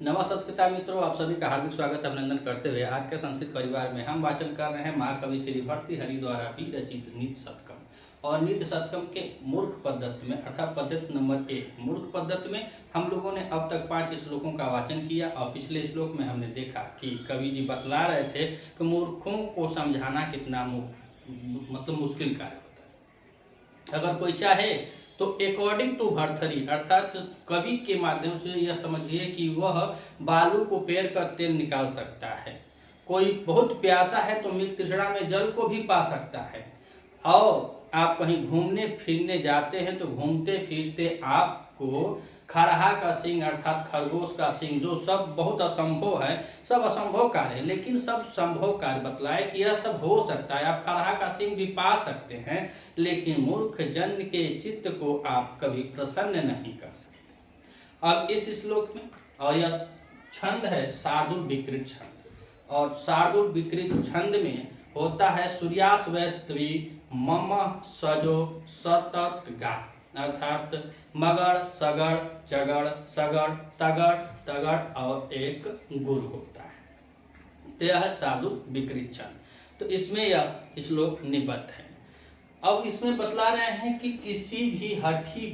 नमस्कार मित्रों, आप सभी का हार्दिक स्वागत अभिनंदन करते हुए आज के संस्कृत परिवार में हम वाचन कर रहे हैं महाकवि श्री भर्तृहरि द्वारा भी रचित नीति शतकम। और नीति शतकम के मूर्ख पद्धति में अर्थात पद्धति नंबर 1 मूर्ख पद्धति में हम लोगों ने अब तक 5 श्लोकों का वाचन किया। और पिछले श्लोक में हमने देखा कि कवि जी बतला रहे थे कि मूर्खों को समझाना कितना मुश्किल कार्य होता है। अगर कोई चाहे तो अकॉर्डिंग टू भर्तृहरि अर्थात कवि के माध्यम से यह समझिए कि वह बालू को पेर कर तेल निकाल सकता है। कोई बहुत प्यासा है तो मृग तृष्णा में जल को भी पा सकता है। और आप कहीं घूमने फिरने जाते हैं तो घूमते फिरते आपको खरहा का सिंह अर्थात खरगोश का सिंह, जो सब बहुत असंभव है, सब असंभव कार्य है, लेकिन सब संभव कार्य बतलाए कि यह सब हो सकता है। आप खरहा का सिंह भी पा सकते हैं, लेकिन मूर्ख जन के चित्त को आप कभी प्रसन्न नहीं कर सकते। अब इस श्लोक में और यह छंद है शार्दूल विकृत छंद, और शार्दूल विकृत छंद में होता है सूर्यास वैस्तवी मम सजो सतत गा अर्थात मगड़ सगड़ चगड़ सगड़ तगड़ तगड़ और एक गुरु होता है। तो यह है शार्दूल विकृत छंद। तो इसमें यह श्लोक निबद्ध है। अब इसमें बतला रहे हैं कि किसी भी हठी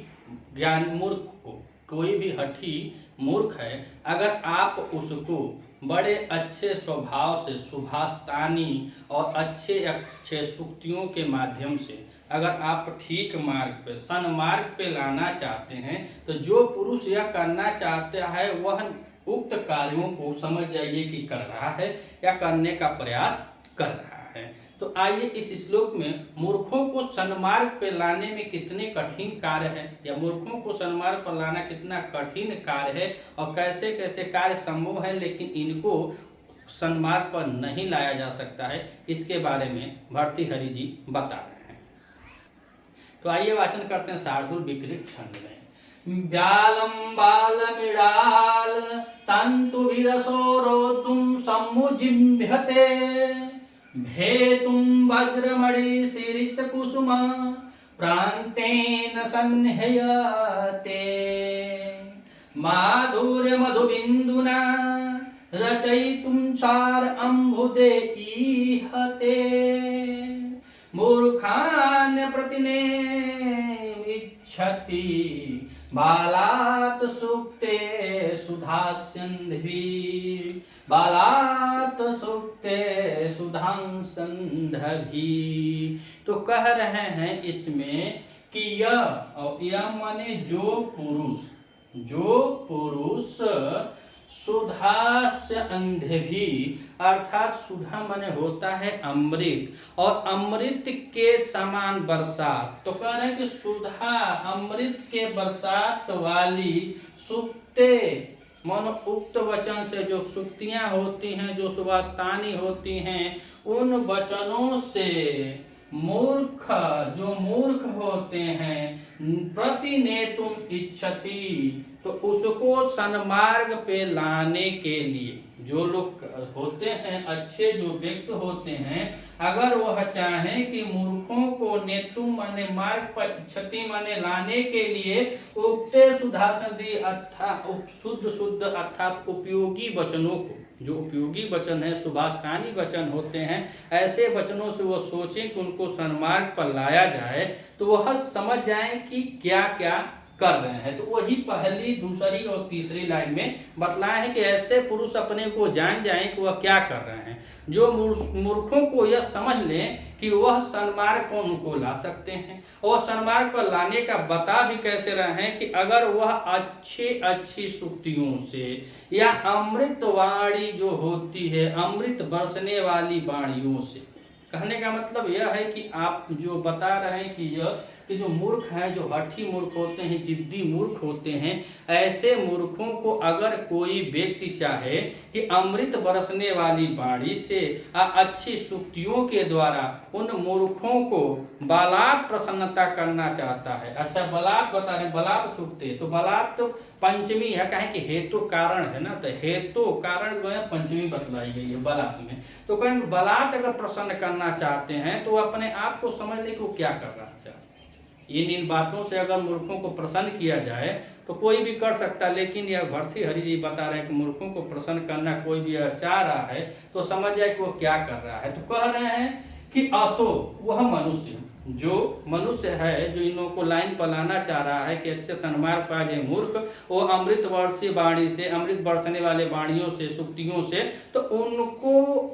ज्ञान मूर्ख को, कोई भी हठी मूर्ख है, अगर आप उसको बड़े अच्छे स्वभाव से सुभाषतानी और अच्छे अच्छे सूक्तियों के माध्यम से अगर आप ठीक मार्ग पे सन्मार्ग पे लाना चाहते हैं, तो जो पुरुष यह करना चाहता है वह उक्त कार्यों को समझ जाइए कि कर रहा है या करने का प्रयास कर रहा है। तो आइए इस श्लोक में मूर्खों को सन्मार्ग पे लाने में कितने कठिन कार्य है, या मूर्खों को सन्मार्ग पर लाना कितना कठिन कार्य है और कैसे कैसे कार्य संभव है लेकिन इनको सन्मार्ग पर नहीं लाया जा सकता है, इसके बारे में भर्तृहरि जी बता रहे हैं। तो आइए वाचन करते हैं शार्दूल विकृत छंद में। ब्यालम बालमिडाल तंतु विरसोरोद्धुम सम्मुजिम्भ्यते भेतुम वज्रमणि शीर्ष कुसुम प्रांतेन सन्हयते माधुर्य मधुबिंदुना रचयितुम चार अम्बुदे ईहते मूर्खान् प्रतिनेमिच्छति बालात् सुक्ते सुधास्यन्धि बालात् सुक्ते सुधांसंधि। तो कह रहे हैं इसमें कि यह माने जो पुरुष सुधा से अंधभी अर्थात सुधा माने होता है अमृत, और अमृत के समान बरसात। तो कह रहे हैं कि सुधा अमृत के बरसात वाली सुक्ते मन उक्त वचन से जो सुक्तियां होती हैं, जो सुभाषतानी होती हैं, उन वचनों से मूर्ख जो मूर्ख होते हैं प्रतिनेतुम इच्छति, तो उसको सन्मार्ग पे लाने के लिए जो लोग होते हैं, अच्छे जो व्यक्ति होते हैं, अगर वह चाहें कि मूर्खों को नेतुम माने मार्ग पर इच्छति माने लाने के लिए उक्ते सुधासंधि अर्थात शुद्ध अर्थात उपयोगी वचनों को, जो उपयोगी वचन है सुभाषतानी वचन होते हैं, ऐसे वचनों से वो सोचें कि उनको सन्मार्ग पर लाया जाए, तो वह समझ जाएं कि क्या क्या कर रहे हैं। तो वही पहली दूसरी और तीसरी लाइन में बतलाया है कि ऐसे पुरुष अपने को जान जाएं कि वह क्या कर रहे हैं। जो मूर्खों को यह समझ लें कि वह सन्मार्ग को उनको ला सकते हैं, और सन्मार्ग पर लाने का बता भी कैसे रहे हैं कि अगर वह अच्छी सूक्तियों से या अमृत वाणी जो होती है, अमृत बरसने वाली वाणियों से। कहने का मतलब यह है कि आप जो बता रहे हैं कि जो मूर्ख हैं, जो हठी मूर्ख होते हैं, जिद्दी मूर्ख होते हैं, ऐसे मूर्खों को अगर कोई व्यक्ति चाहे कि अमृत बरसने वाली वाणी से अच्छी सूक्तियों के द्वारा उन मूर्खों को बलात् प्रसन्नता करना चाहता है। अच्छा, बलात् बता रहे, बलात् सूक्ति, तो बलात् तो पंचमी है, कहें कि हेतु कारण है ना, तो हेतु कारण जो है पंचमी बतलाई गई है बलात् में। तो कहें बलात् अगर प्रसन्न करना चाहते हैं तो अपने आप को समझ ले कि वो क्या कर रहा है। इन बातों से अगर मूर्खों को प्रसन्न किया जाए तो कोई भी कर सकता है, लेकिन यह भर्तृहरि जी बता रहे हैं कि मूर्खों को प्रसन्न करना कोई भी अगर चाह रहा है तो समझ जाए कि वो क्या कर रहा है। तो कह रहे हैं कि असो वह मनुष्य, जो मनुष्य है जो इन लोगों को लाइन पर लाना चाह रहा है कि अच्छे सन्मार्ग पा जाए मूर्ख, वो अमृत वर्षीय वाणी से, अमृत बरसने वाले वाणियों से, सुक्तियों से, तो उनको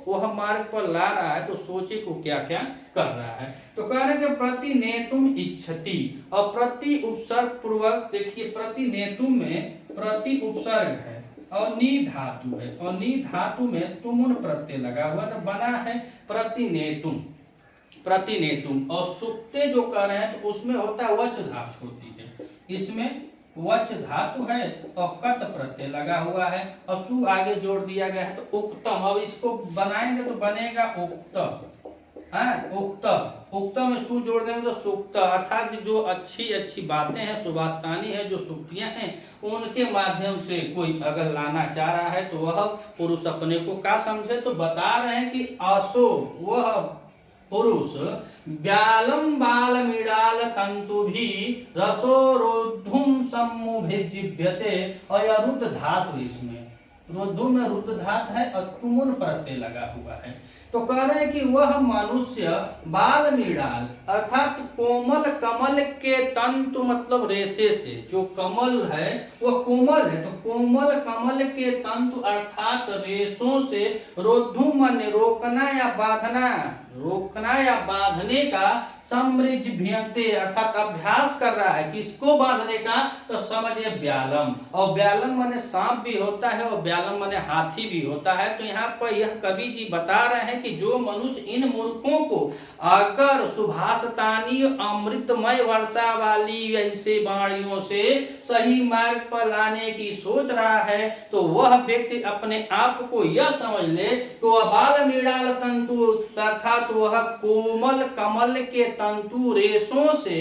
वह मार्ग पर ला रहा है। तो सोचे को क्या क्या कर रहा है। तो कह रहे हैं कि प्रति नेतुम इच्छति, और प्रति उपसर्ग पूर्वक, देखिए प्रति नेतुम में प्रति उपसर्ग है और नी धातु है, और नी धातु में तुमुन प्रत्यय लगा हुआ तो बना है प्रतिनेतुम, प्रतिनेतुम। और सुक्ते जो कह रहे हैं तो उसमें होता है वच धातु होती है, इसमें वच धातु है और कत प्रत्यय लगा हुआ है और सु आगे जोड़ दिया गया है तो उक्तम। अब इसको बनाएंगे तो बनेगा उक्त, उक्त, उक्त में सु जोड़ देंगे तो सुक्त, अर्थात जो अच्छी अच्छी बातें हैं, सुभाषितानी है, जो सुक्तियां हैं, उनके माध्यम से कोई अगर लाना चाह रहा है तो वह पुरुष अपने को क्या समझे। तो बता रहे हैं कि असो वह पुरुष व्यालम बालमीडाल तंतु भी रसोरोधुम सम्मुभिर्जिभ्यते, और यह रुद्ध धातु, इसमें रोधुम में रुद्ध धातु है और तुमुन प्रत्यय लगा हुआ है। तो कह रहे हैं कि वह मनुष्य बाल मीडाल अर्थात कोमल कमल के तंतु मतलब रेशे से, जो कमल है वह कोमल है, तो कोमल कमल के तंतु अर्थात रेशों से रोधुम माने रोकना या बांधना, रोकना या बांधने का, समृज्भियते अर्थात अभ्यास कर रहा है। किसको बांधने का? तो समझिए व्यालम, और व्यालम माने सांप भी होता है और व्यालम माने हाथी भी होता है। तो यहाँ पर यह कवि जी बता रहे हैं कि जो मनुष्य इन मूर्खों को अगर सुभाषितानी अमृतमय वर्षा वाली ऐसे वाणियों से सही मार्ग पर लाने की सोच रहा है, तो वह व्यक्ति अपने आप को यह समझ ले तो वह बाल मीडाल तंतु अर्थात वह कोमल कमल के तंतु रेशों से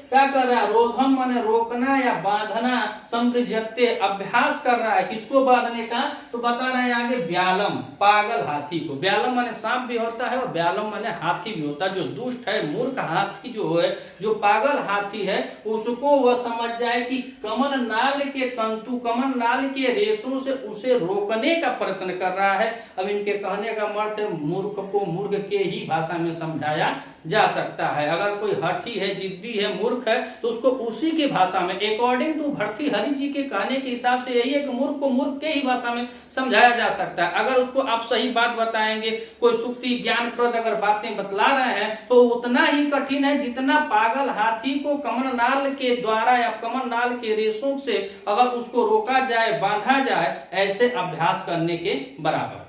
क्या कर रहा है? रोधन माने रोकना या बांधना, समृद्धते अभ्यास कर रहा है। किसको बांधने का? तो बता रहे हैं आगे व्यालम, पागल हाथी को। व्यालम माने सांप भी होता है और व्यालम माने हाथी भी होता है। जो दुष्ट है, मूर्ख हाथी जो है, जो पागल हाथी है, उसको वह समझ जाए कि कमल नाल के तंतु, कमल नाल के रेशों से उसे रोकने का प्रयत्न कर रहा है। अब इनके कहने का अर्थ है मूर्ख को मूर्ख के ही भाषा में समझाया जा सकता है। अगर कोई हठी है, जिद्दी है, मूर्ख है, तो उसको उसी की भाषा में अकॉर्डिंग टू भर्तृहरि जी के कहने के हिसाब से यही है कि मूर्ख को मूर्ख के ही भाषा में समझाया जा सकता है। अगर उसको आप सही बात बताएंगे, कोई सुक्ति ज्ञानप्रद अगर बातें बतला रहे हैं, तो उतना ही कठिन है जितना पागल हाथी को कमल नाल के द्वारा या कमल नाल के रेशों से अगर उसको रोका जाए, बांधा जाए, ऐसे अभ्यास करने के बराबर।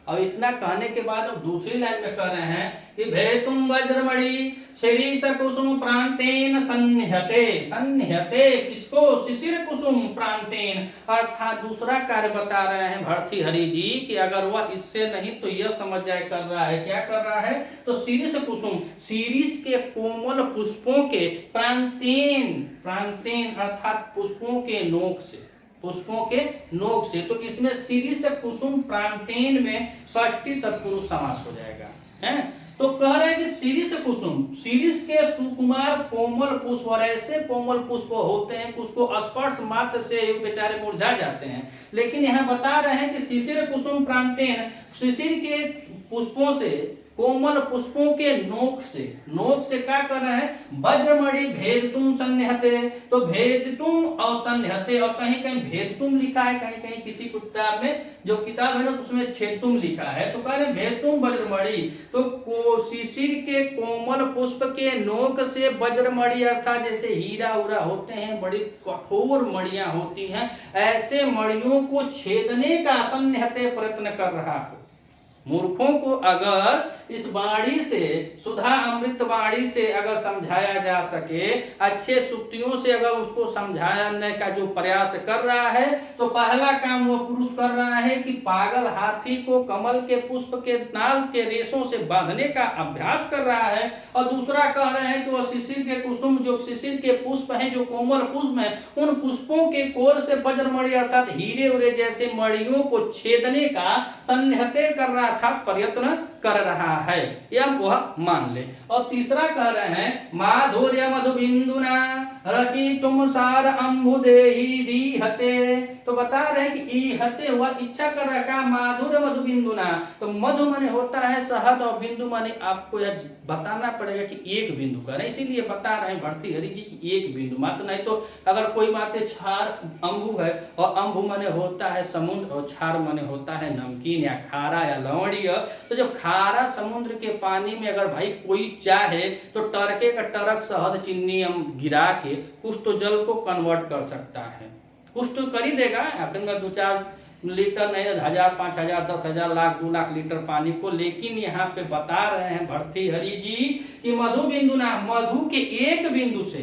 और इतना कहने के बाद अब दूसरी लाइन में कह रहे हैं कि भेतुम वज्रमणि शिरीष कुसुम प्रांतेन सन्निहते, सन्निहते किसको? शिशिर कुसुम प्रांतेन, अर्थात दूसरा कार्य बता रहे हैं भर्तृहरि जी कि अगर वह इससे नहीं तो यह समझ जाए कर रहा है। क्या कर रहा है? तो शिरीष कुसुम, शिरीष के कोमल पुष्पों के प्रांतेन, प्रांतेन अर्थात पुष्पों के नोक से, पुष्पों के नोक से। तो इसमें शिरीष कुसुम प्रांतेन में षष्ठी तत्पुरुष समास हो जाएगा, है। तो कह रहे हैं कि शिरीष कुसुम, शिरीष के सुकुमार कोमल पुष्प, और ऐसे कोमल पुष्प होते हैं कि उसको स्पर्श मात्र से बेचारे मुरझा जाते हैं। लेकिन यहाँ बता रहे हैं कि शिशिर कुसुम प्रांतेन, शिशिर के पुष्पों से, कोमल पुष्पों के नोक से, नोक से क्या कर रहे हैं? वज्रमणि भेदतुम सन्निहते, तो भेदतुम और सन्निहते, और कहीं कहीं भेदतुम लिखा है, कहीं कहीं किसी किताब में, जो किताब है ना तो उसमें छेदतुम लिखा है। तो कह रहे भेदतुम वज्रमणि, तो शिशिर के कोमल पुष्प के नोक से वज्रमणि अर्थात जैसे हीरा उरा होते हैं, बड़ी कठोर मणियां होती हैं, ऐसे मणियों को छेदने का सन्निहते प्रयत्न कर रहा है। मूर्खों को अगर इस वाणी से, सुधा अमृत वाणी से अगर समझाया जा सके, अच्छे सुक्तियों से अगर उसको समझाने का जो प्रयास कर रहा है, तो पहला काम वो पुरुष कर रहा है कि पागल हाथी को कमल के पुष्प के नाल के रेशों से बांधने का अभ्यास कर रहा है। और दूसरा कह रहे हैं कि वो शिशिर के कुसुम, जो शिशिर के पुष्प हैं, जो कोमल पुष्प हैं, उन पुष्पों के कोर से वज्रमणि अर्थात हीरे उरे जैसे मणियों को छेदने का सन्निहते कर रहा अर्थात प्रयत्न कर रहा है, यह वह मान ले। और तीसरा कह रहे हैं माधुर्य मधु बिंदुना रचितुम सार अंबुदेहि दीहते। तो बता रहे हैं कि ईहते वह इच्छा कर रखा माधुर्य मधु बिंदुना। तो मधु माने होता है शहद और बिंदु माने आपको यह बताना पड़ेगा कि एक बिंदु का, इसीलिए बता रहे हैं भर्तृहरि जी की एक बिंदु मात्र। नहीं तो अगर कोई माते क्षार अंबु है और अंबु माने होता है समुद्र और क्षार माने होता है नमकीन या खारा या लवणीय। तो जब खारा समुद्र के पानी में अगर भाई कोई चाहे तो टरके का टरक शहद चीनी गिरा के कुछ तो जल को कन्वर्ट कर सकता है, कुछ तो कर ही देगा। आखिर में 2-4 लीटर नहीं 1000, 5000, 10,000, लाख 2 लाख लीटर पानी को। लेकिन यहाँ पे बता रहे हैं भर्तृहरि जी कि मधु बिंदु ना, मधु के एक बिंदु से,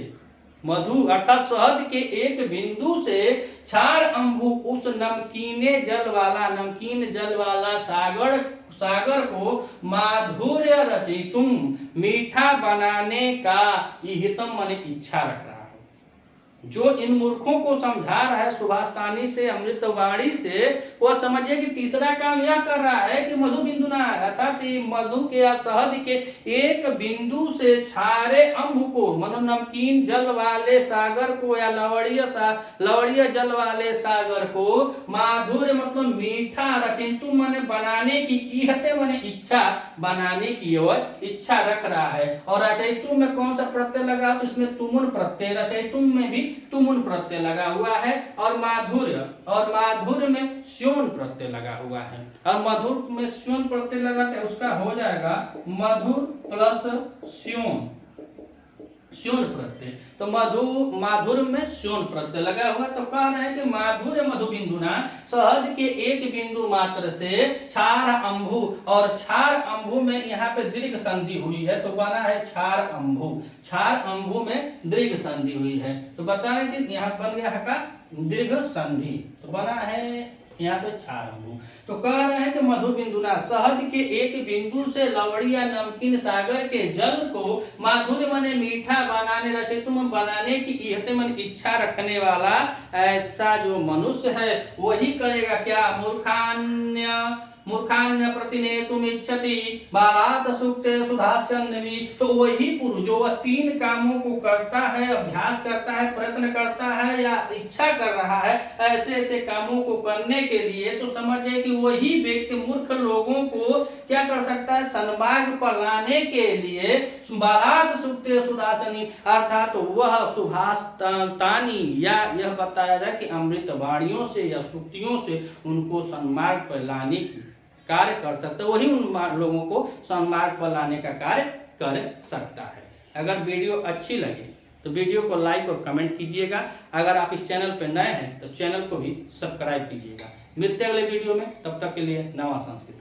मधु अर्थात शहद के एक बिंदु से क्षार अंबु उस नमकीन जल वाला सागर को माधुर्य रचितुम मीठा बनाने का हितम माने इच्छा रख रहा है। जो इन मूर्खों को समझा रहा है सुभाषतानी से, अमृतवाणी से, वह समझिए कि तीसरा काम यह कर रहा है कि मधु बिंदु ना अर्थात मधु के या शहद के एक बिंदु से क्षारे अंबु को मतलब नमकीन जल वाले सागर को या लवणीय जल वाले सागर को माधुर्य मतलब मीठा रचितु माने बनाने की, इहते माने इच्छा, बनाने की वह इच्छा रख रहा है। और रचयितु में कौन सा प्रत्यय लगा, तो इसमें तुमुन प्रत्यय, रचयितु में भी तुमुन प्रत्यय लगा हुआ है। और माधुर्य में स्योन प्रत्यय लगा हुआ है। और मधुर में स्योन प्रत्यय लगाते हैं उसका हो जाएगा मधुर प्लस स्योन प्रत्यय। तो माधुर्य में स्योन प्रत्यय लगा हुआ। तो कह रहे हैं कि माधुर्य मधु बिंदुना शहद के एक बिंदु मात्र से क्षार अंबु, और क्षार अंबु में यहाँ पे दीर्घ संधि हुई है तो बना है क्षार अंबु में दीर्घ संधि हुई है। तो बता रहे कि यहाँ बन गया है का दीर्घ संधि, तो बना है यहाँ पे क्षार अंबु। तो कह रहे हैं कि मधु बिंदुना शहद के एक बिंदु से लवणीय नमकीन सागर के जल को माधुर्य माने मीठा बनाने, रचितु बनाने की इहते मन इच्छा रखने वाला ऐसा जो मनुष्य है वही करेगा क्या, मूर्खान्य प्रतिनेतुम इच्छति बालात सुक्ते सुधास्यन्नवी। तो वही पुरुष जो वह 3 कामों को करता है, अभ्यास करता है, प्रयत्न करता है या इच्छा कर रहा है ऐसे कामों को करने के लिए, तो समझे कि वही व्यक्ति मूर्ख लोगों को क्या कर सकता है, सन्मार्ग पर लाने के लिए बालात सुक्ते सुधासनी अर्थात वह सुभाषतानी या यह बताया जाए कि अमृत वाणियों से या सुक्तियों से उनको सन्मार्ग पर लाने की कार्य कर सकता है, वही उन लोगों को सन्मार्ग पर लाने का कार्य कर सकता है। अगर वीडियो अच्छी लगे तो वीडियो को लाइक और कमेंट कीजिएगा। अगर आप इस चैनल पर नए हैं तो चैनल को भी सब्सक्राइब कीजिएगा। मिलते हैं अगले वीडियो में, तब तक के लिए नवा संस्कृत।